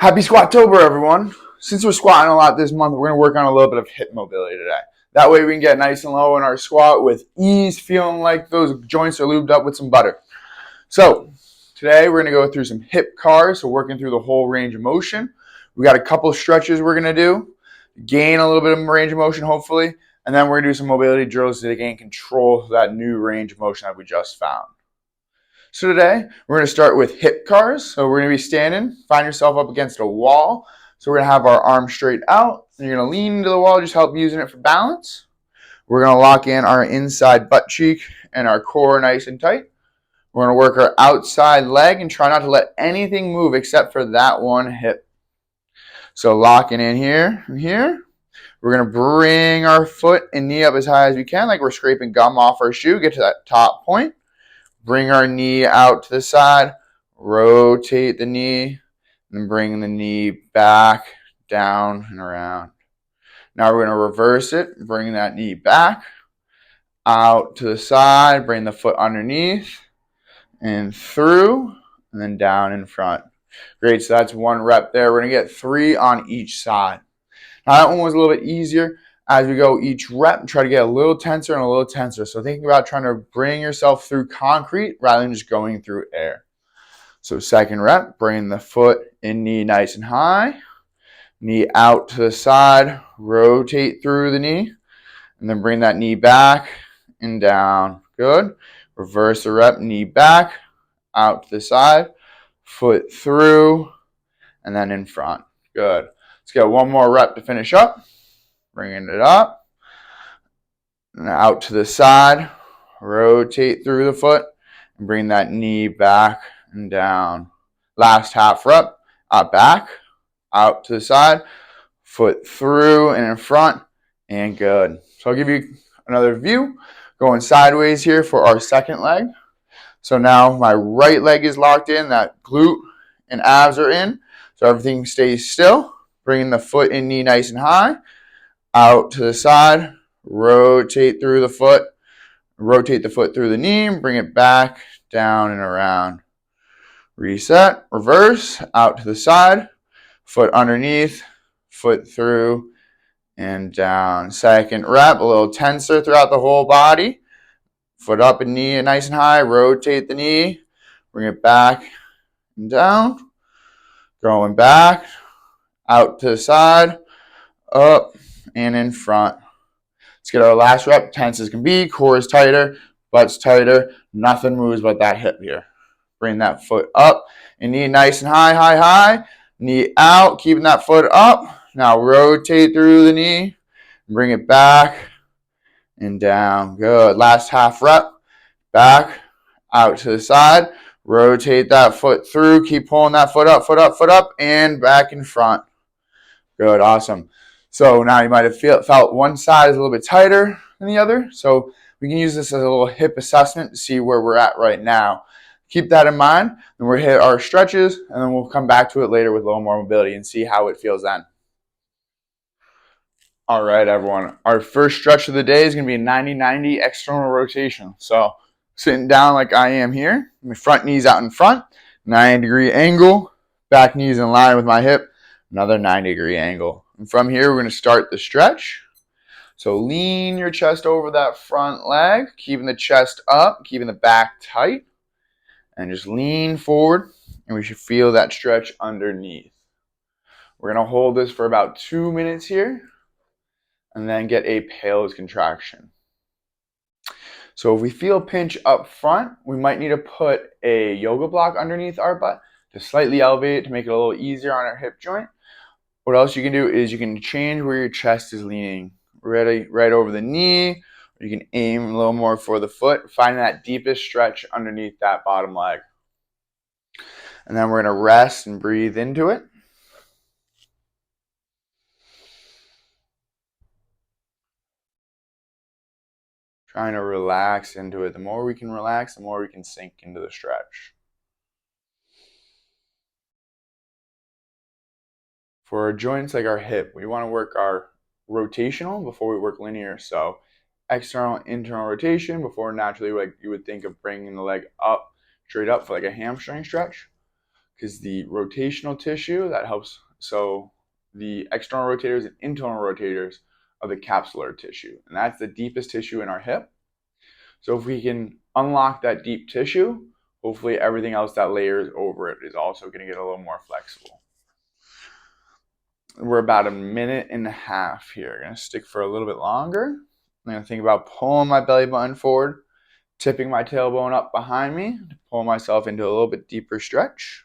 Happy Squattober, everyone. Since we're squatting a lot this month, we're going to work on a little bit of hip mobility today. That way we can get nice and low in our squat with ease, feeling like those joints are lubed up with some butter. So today we're going to go through some hip cars, so working through the whole range of motion. We got a couple of stretches we're going to do, gain a little bit of range of motion hopefully, and then we're going to do some mobility drills to gain control of that new range of motion that we just found. So today, we're going to start with hip cars. So we're going to be standing, find yourself up against a wall. So we're going to have our arms straight out, and you're going to lean into the wall, just help using it for balance. We're going to lock in our inside butt cheek and our core nice and tight. We're going to work our outside leg and try not to let anything move except for that one hip. So locking in here and here. We're going to bring our foot and knee up as high as we can, like we're scraping gum off our shoe, get to that top point. Bring our knee out to the side, rotate the knee, and bring the knee back, down, and around. Now we're going to reverse it, bring that knee back, out to the side, bring the foot underneath, and through, and then down in front. Great, so that's one rep there. We're going to get 3 on each side. Now that one was a little bit easier. As we go each rep, try to get a little tenser and a little tenser. So thinking about trying to bring yourself through concrete rather than just going through air. So second rep, bring the foot and knee nice and high. Knee out to the side, rotate through the knee, and then bring that knee back and down. Good. Reverse the rep, knee back, out to the side, foot through, and then in front. Good. Let's get one more rep to finish up. Bringing it up, and out to the side, rotate through the foot, and bring that knee back and down. Last half rep, up back, out to the side, foot through and in front, and good. So I'll give you another view, going sideways here for our second leg. So now my right leg is locked in, that glute and abs are in, so everything stays still. Bringing the foot and knee nice and high. Out to the side, rotate through the foot, rotate the foot through the knee, bring it back, down and around. Reset, reverse, out to the side, foot underneath, foot through, and down. Second rep, a little tenser throughout the whole body. Foot up and knee nice and high, rotate the knee, bring it back and down. Going back, out to the side, up, and in front. Let's get our last rep, tense as can be, core is tighter, butt's tighter, nothing moves but that hip here. Bring that foot up, and knee nice and high, high, high. Knee out, keeping that foot up. Now rotate through the knee, bring it back and down. Good. Last half rep, back, out to the side. Rotate that foot through, keep pulling that foot up, foot up, foot up, and back in front. Good, awesome. So now you might have felt one side is a little bit tighter than the other. So we can use this as a little hip assessment to see where we're at right now. Keep that in mind, and we'll hit our stretches, and then we'll come back to it later with a little more mobility and see how it feels then. All right, everyone. Our first stretch of the day is going to be a 90-90 external rotation. So sitting down like I am here, my front knee's out in front, 90-degree angle, back knee's in line with my hip, another 90-degree angle. And from here, we're going to start the stretch. So lean your chest over that front leg, keeping the chest up, keeping the back tight, and just lean forward, and we should feel that stretch underneath. We're going to hold this for about 2 minutes here, and then get a pelvis contraction. So if we feel pinch up front, we might need to put a yoga block underneath our butt to slightly elevate it to make it a little easier on our hip joint. What else you can do is you can change where your chest is leaning. Right over the knee. Or you can aim a little more for the foot, finding that deepest stretch underneath that bottom leg. And then we're going to rest and breathe into it. Trying to relax into it. The more we can relax, the more we can sink into the stretch. For our joints like our hip, we want to work our rotational before we work linear. So external, internal rotation before naturally like you would think of bringing the leg up, straight up for like a hamstring stretch. because the rotational tissue that helps, so the external rotators and internal rotators are the capsular tissue, and that's the deepest tissue in our hip. So if we can unlock that deep tissue, hopefully everything else that layers over it is also going to get a little more flexible. We're about 1.5 minutes here. Going to stick for a little bit longer. I'm going to think about pulling my belly button forward, tipping my tailbone up behind me to pull myself into a little bit deeper stretch.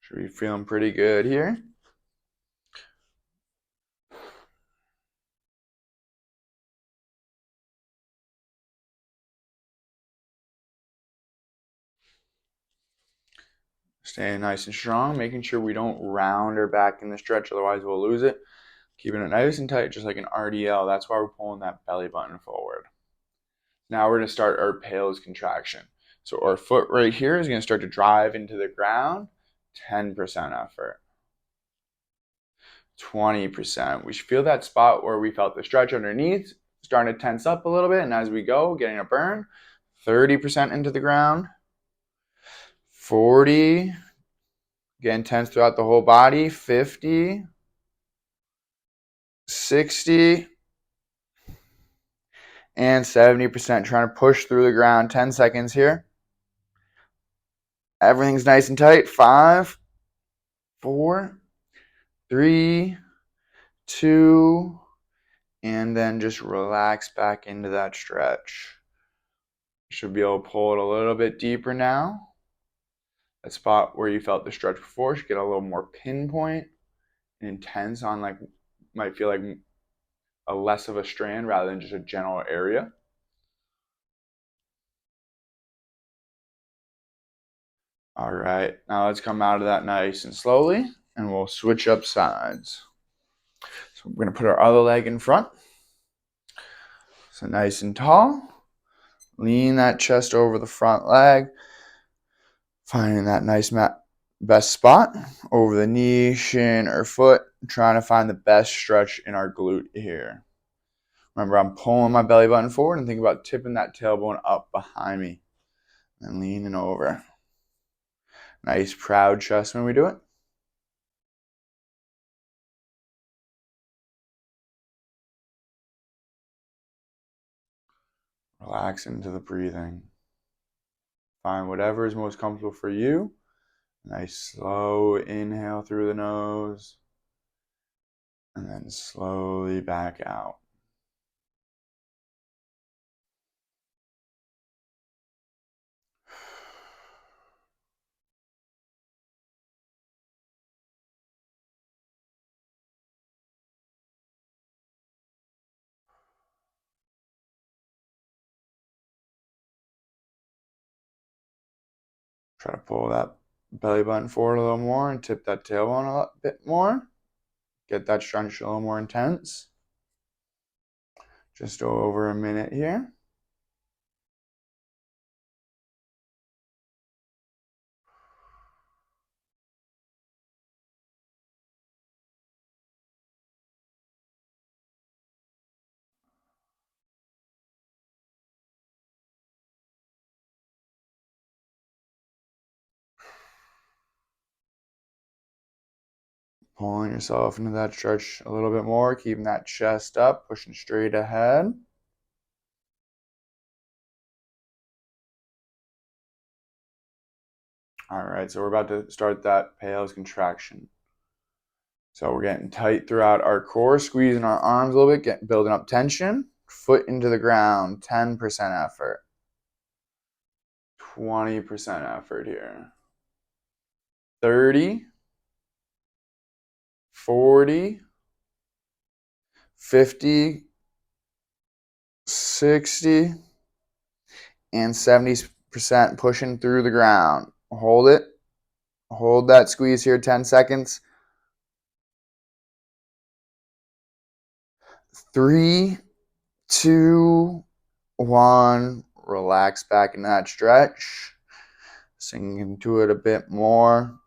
Should be feeling pretty good here. Staying nice and strong, making sure we don't round our back in the stretch, otherwise we'll lose it. Keeping it nice and tight, just like an RDL. That's why we're pulling that belly button forward. Now we're going to start our Pales contraction. So our foot right here is going to start to drive into the ground. 10% effort. 20%. We should feel that spot where we felt the stretch underneath, starting to tense up a little bit, and as we go, getting a burn. 30% into the ground. 40. Again, tense throughout the whole body. 50. 60. And 70%. Trying to push through the ground. 10 seconds here. Everything's nice and tight. 5, 4, 3, 2, and then just relax back into that stretch. Should be able to pull it a little bit deeper now. That spot where you felt the stretch before should get a little more pinpoint and intense on, like, might feel like a less of a strand rather than just a general area. All right, now let's come out of that nice and slowly, and we'll switch up sides. So we're gonna put our other leg in front. So nice and tall. Lean that chest over the front leg. Finding that nice best spot over the knee, shin, or foot. Trying to find the best stretch in our glute here. Remember, I'm pulling my belly button forward and think about tipping that tailbone up behind me and leaning over. Nice proud chest when we do it. Relax into the breathing. Find whatever is most comfortable for you. Nice slow inhale through the nose. And then slowly back out. Try to pull that belly button forward a little more and tip that tailbone a bit more. Get that stretch a little more intense. Just over 1 minute here. Pulling yourself into that stretch a little bit more, keeping that chest up, pushing straight ahead. All right, so we're about to start that Pales contraction. So we're getting tight throughout our core, squeezing our arms a little bit, building up tension. Foot into the ground, 10% effort. 20% effort here. 30, 40, 50, 60, and 70% pushing through the ground. Hold it. Hold that squeeze here 10 seconds. 3, 2, 1. Relax back in that stretch. Sink into it a bit more.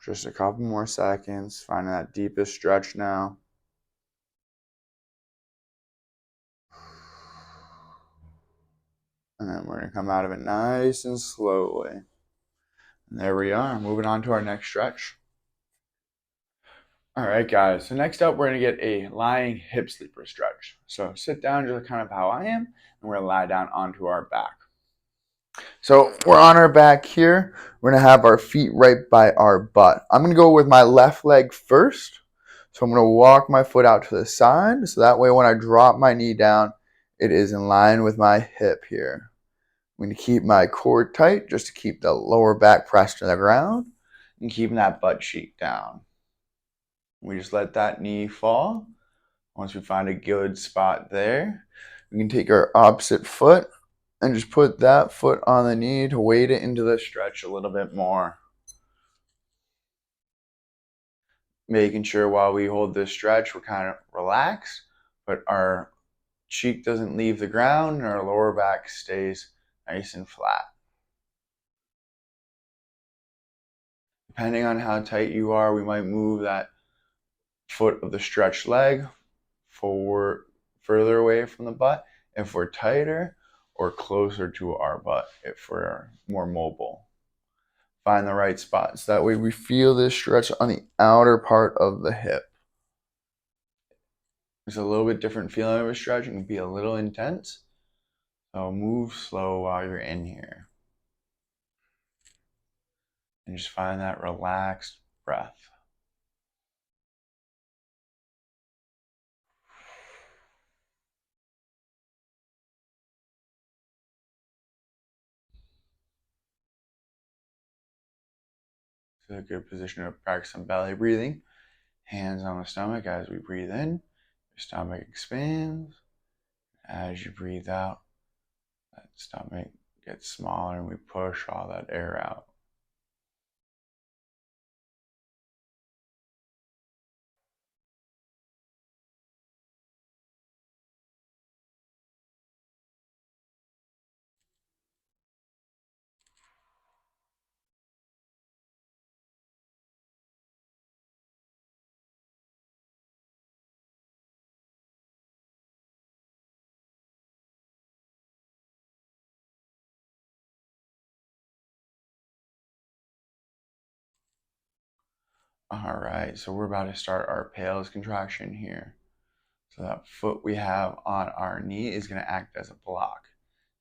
Just a couple more seconds, finding that deepest stretch now. And then we're going to come out of it nice and slowly. And there we are, moving on to our next stretch. All right, guys. So next up, we're going to get a lying hip sleeper stretch. So sit down just kind of how I am, and we're going to lie down onto our back. So we're on our back here. We're going to have our feet right by our butt. I'm going to go with my left leg first. So I'm going to walk my foot out to the side. So that way when I drop my knee down, it is in line with my hip here. I'm going to keep my core tight just to keep the lower back pressed to the ground and keeping that butt cheek down. We just let that knee fall. Once we find a good spot there, we can take our opposite foot and just put that foot on the knee to weight it into the stretch a little bit more. Making sure while we hold this stretch, we're kind of relaxed, but our cheek doesn't leave the ground and our lower back stays nice and flat. Depending on how tight you are, we might move that foot of the stretched leg forward, further away from the butt if we're tighter, or closer to our butt if we're more mobile. Find the right spots. That way we feel this stretch on the outer part of the hip. There's a little bit different feeling of a stretch. It can be a little intense. So move slow while you're in here. And just find that relaxed breath. It's a good position to practice some belly breathing. Hands on the stomach as we breathe in. Your stomach expands. As you breathe out, that stomach gets smaller and we push all that air out. All right, so we're about to start our patelis contraction here. So that foot we have on our knee is going to act as a block.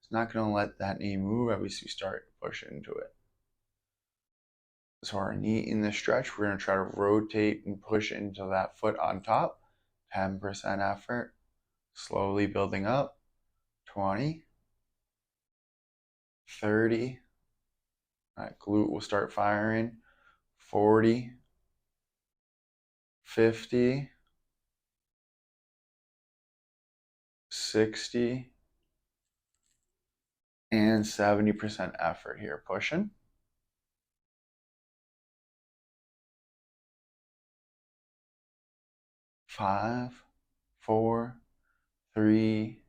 It's not going to let that knee move as we start to push into it. So our knee in the stretch, we're going to try to rotate and push into that foot on top. 10% effort, slowly building up. 20, 30, that glute will start firing. 40, 50, 60, and 70% effort here, pushing. 5, 4, 3,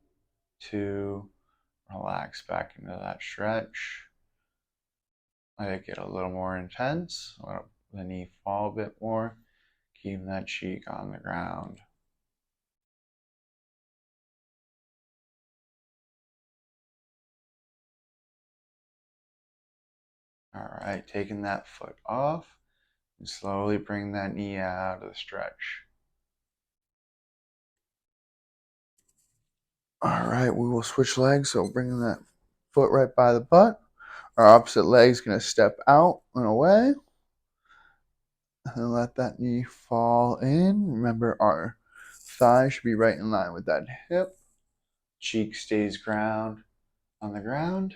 2, relax back into that stretch. Let it get a little more intense. Let the knee fall a bit more. Keeping that cheek on the ground. All right, taking that foot off and slowly bring that knee out of the stretch. All right, we will switch legs. So bringing that foot right by the butt. Our opposite leg is going to step out and away. And let that knee fall in. Remember, our thigh should be right in line with that hip. Cheek stays ground on the ground.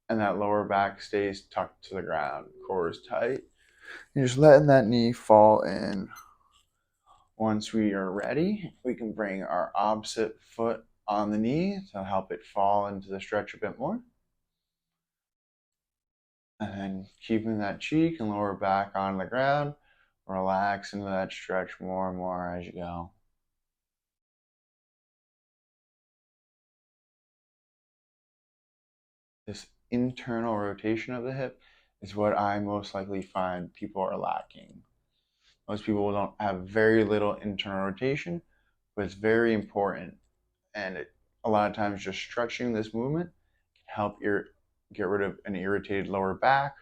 And that lower back stays tucked to the ground. Core is tight. You're just letting that knee fall in. Once we are ready, we can bring our opposite foot on the knee to help it fall into the stretch a bit more. And then keeping that cheek and lower back on the ground, relax into that stretch more and more as you go. This internal rotation of the hip is what I most likely find people are lacking. Most people don't have very little internal rotation, but it's very important. And a lot of times, just stretching this movement can help get rid of an irritated lower back,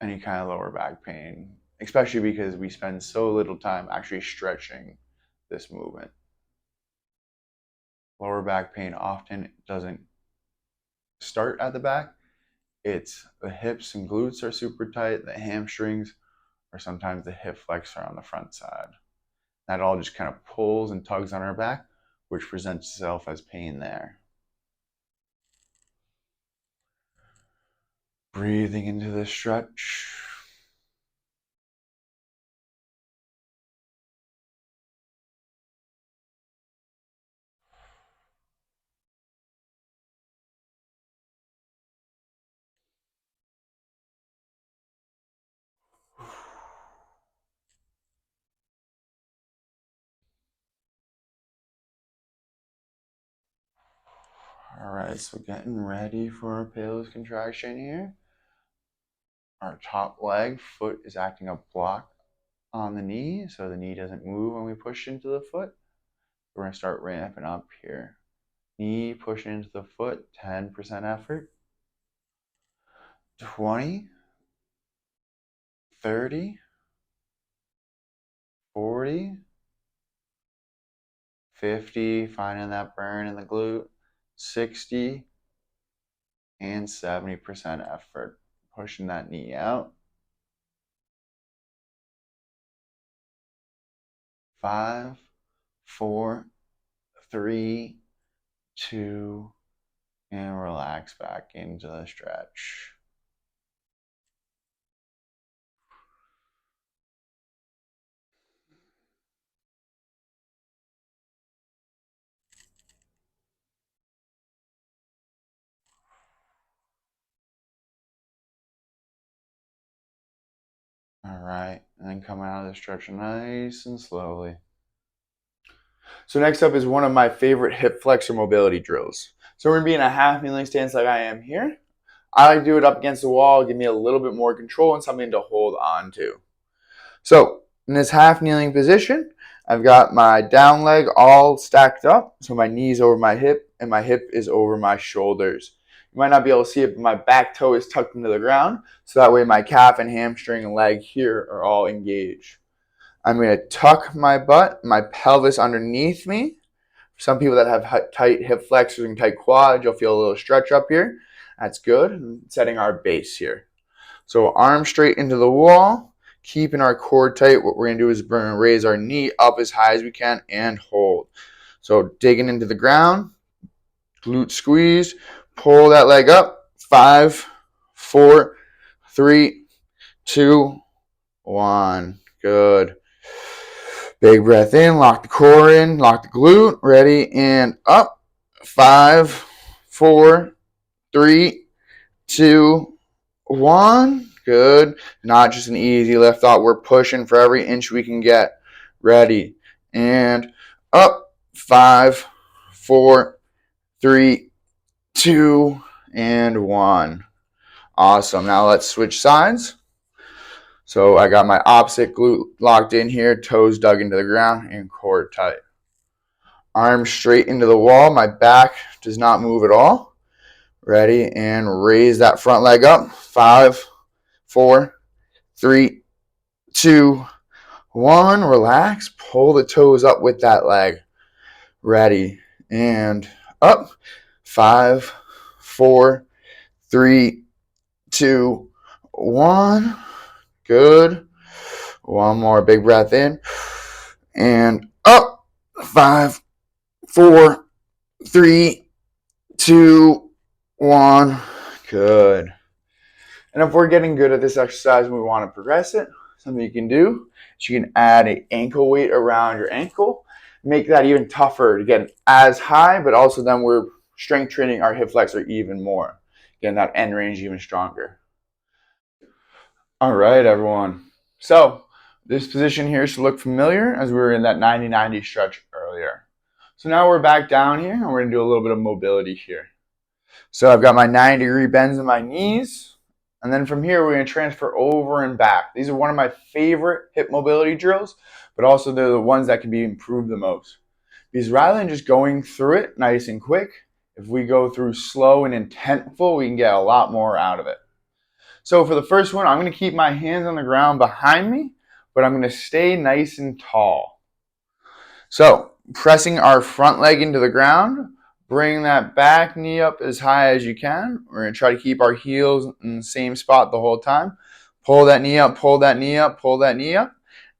any kind of lower back pain, especially because we spend so little time actually stretching this movement. Lower back pain often doesn't start at the back. It's the hips and glutes are super tight, the hamstrings, or sometimes the hip flexor on the front side. That all just kind of pulls and tugs on our back, which presents itself as pain there. Breathing into the stretch. Alright, so getting ready for a pelvis contraction here. Our top leg, foot is acting a block on the knee, so the knee doesn't move when we push into the foot. We're going to start ramping up here. Knee pushing into the foot, 10% effort. 20, 30, 40, 50, finding that burn in the glute, 60, and 70% effort. Pushing that knee out. 5, 4, 3, 2, and relax back into the stretch. All right, and then come out of the stretch nice and slowly. So next up is one of my favorite hip flexor mobility drills. So we're going to be in a half kneeling stance like I am here. I like to do it up against the wall, give me a little bit more control and something to hold on to. So in this half kneeling position, I've got my down leg all stacked up. So my knee's over my hip and my hip is over my shoulders. You might not be able to see it, but my back toe is tucked into the ground. So that way my calf and hamstring and leg here are all engaged. I'm going to tuck my butt, my pelvis underneath me. Some people that have tight hip flexors and tight quads, you'll feel a little stretch up here. That's good. Setting our base here. So arms straight into the wall, keeping our core tight. What we're going to do is we're going to raise our knee up as high as we can and hold. So digging into the ground, glute squeeze, pull that leg up. 5, 4, 3, 2, 1. Good. Big breath in, lock the core in, lock the glute. Ready, and up. 5, 4, 3, 2, 1. Good. Not just an easy lift off. We're pushing for every inch we can get. Ready, and up. 5, 4, 3, 2, and 1. Awesome. Now let's switch sides. So I got my opposite glute locked in here, toes dug into the ground, and core tight. Arms straight into the wall. My back does not move at all. Ready, and raise that front leg up. 5, 4, 3, 2, 1. Relax. Pull the toes up with that leg. Ready, and up. 5, 4, 3, 2, 1. Good. One more big breath in. And up. 5, 4, 3, 2, 1. Good. And if we're getting good at this exercise and we want to progress it, something you can do is you can add an ankle weight around your ankle. Make that even tougher to get as high, but also then we're strength training our hip flexor even more. Getting that end range even stronger. All right, everyone. So this position here should look familiar as we were in that 90-90 stretch earlier. So now we're back down here and we're going to do a little bit of mobility here. So I've got my 90-degree bends in my knees. And then from here, we're going to transfer over and back. These are one of my favorite hip mobility drills, but also they're the ones that can be improved the most. Because rather than just going through it nice and quick, if we go through slow and intentful, we can get a lot more out of it. So for the first one, I'm going to keep my hands on the ground behind me, but I'm going to stay nice and tall. So pressing our front leg into the ground, bring that back knee up as high as you can. We're going to try to keep our heels in the same spot the whole time. Pull that knee up, pull that knee up, pull that knee up.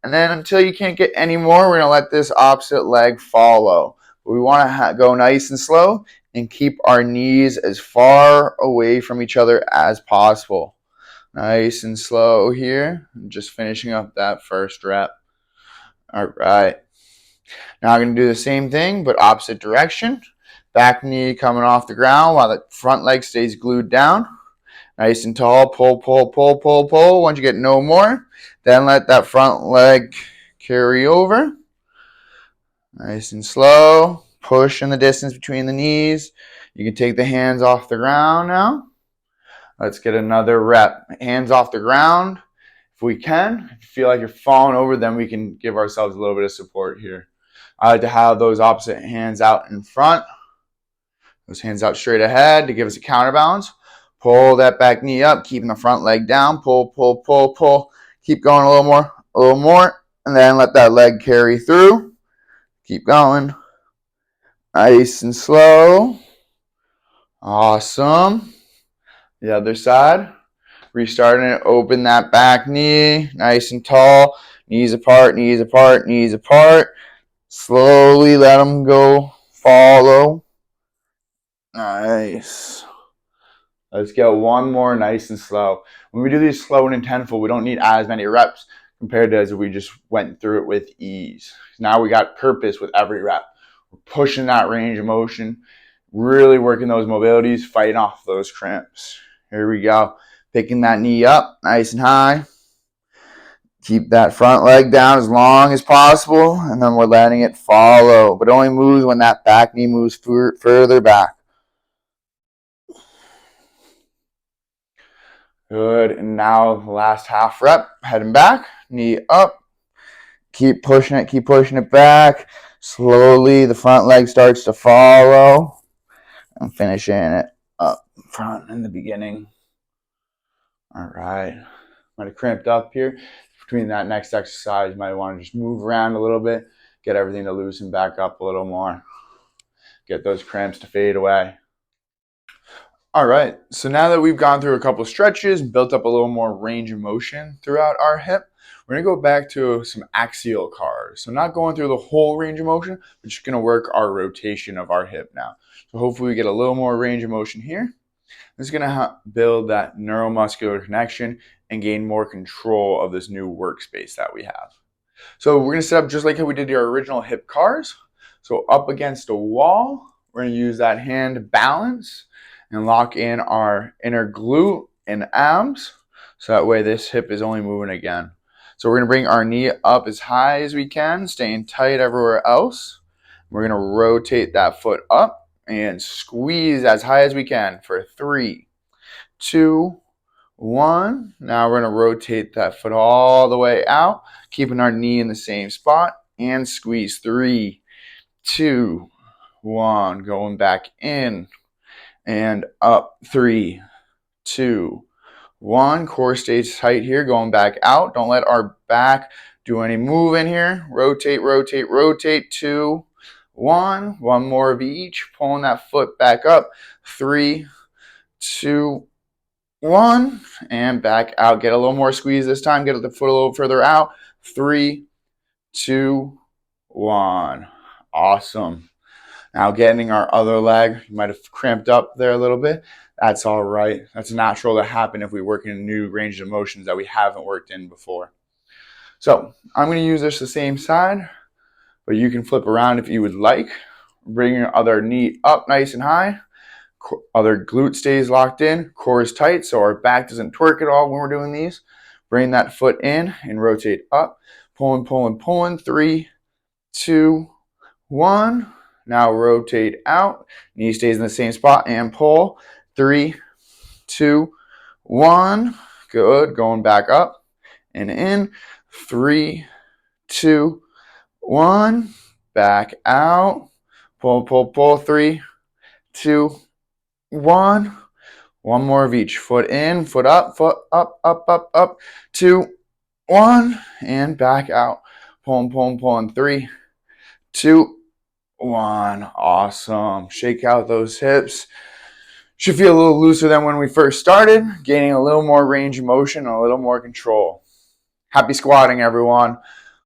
And then until you can't get any more, we're going to let this opposite leg follow. We want to go nice and slow and keep our knees as far away from each other as possible. Nice and slow here. Just finishing up that first rep. All right. Now I'm going to do the same thing, but opposite direction. Back knee coming off the ground while the front leg stays glued down. Nice and tall. Pull, pull, pull, pull, pull. Once you get no more, then let that front leg carry over. Nice and slow. Push in the distance between the knees. You can take the hands off the ground now. Let's get another rep. Hands off the ground. If we can, if you feel like you're falling over, then we can give ourselves a little bit of support here. I like to have those opposite hands out in front. Those hands out straight ahead to give us a counterbalance. Pull that back knee up, keeping the front leg down. Pull, pull, pull, pull. Keep going a little more, and then let that leg carry through. Keep going. Nice and slow. Awesome. The other side. Restarting it, open that back knee, nice and tall. Knees apart, knees apart, knees apart. Slowly let them go, follow. Nice. Let's get one more nice and slow. When we do these slow and intentful, we don't need as many reps compared to as if we just went through it with ease. Now we got purpose with every rep. We're pushing that range of motion, really working those mobilities, fighting off those cramps. Here we go. Picking that knee up nice and high. Keep that front leg down as long as possible, and then we're letting it follow. But it only moves when that back knee moves further back. Good. And now the last half rep. Heading back. Knee up. Keep pushing it back. Slowly, the front leg starts to follow. I'm finishing it up front in the beginning. All right. Might have cramped up here. Between that next exercise, you might want to just move around a little bit, get everything to loosen back up a little more. Get those cramps to fade away. All right, so now that we've gone through a couple stretches, built up a little more range of motion throughout our hip, we're going to go back to some axial cars. So not going through the whole range of motion, but just going to work our rotation of our hip now. So hopefully we get a little more range of motion here. This is going to build that neuromuscular connection and gain more control of this new workspace that we have. So we're going to set up just like how we did our original hip cars. So up against a wall, we're going to use that hand balance and lock in our inner glute and abs. So that way this hip is only moving again. So we're going to bring our knee up as high as we can, staying tight everywhere else. We're going to rotate that foot up and squeeze as high as we can for 3, 2, 1. Now we're going to rotate that foot all the way out, keeping our knee in the same spot, and squeeze 3, 2, 1. Going back in and up. 3, 2, 1. Core stays tight here. Going back out. Don't let our back do any move in here. Rotate, rotate, rotate. 2, 1. One more of each. Pulling that foot back up. 3, 2, 1. And back out. Get a little more squeeze this time. Get the foot a little further out. 3, 2, 1. Awesome. Now getting our other leg. You might have cramped up there a little bit. That's all right. That's natural to happen if we work in new ranges of motions that we haven't worked in before. So I'm going to use this the same side, but you can flip around if you would like. Bring your other knee up nice and high. Other glute stays locked in. Core is tight, so our back doesn't twerk at all when we're doing these. Bring that foot in and rotate up. Pulling, pulling, pulling. 3, 2, 1. Now rotate out. Knee stays in the same spot and pull. 3, 2, 1. Good. Going back up and in. 3, 2, 1. Back out. Pull, pull, pull. 3, 2, 1. One more of each. Foot in, foot up, up, up. 2, 1. And back out. Pulling, pulling, pulling. 3, 2, 1. Awesome. Shake out those hips. Should feel a little looser than when we first started, gaining a little more range of motion, a little more control. Happy squatting, everyone.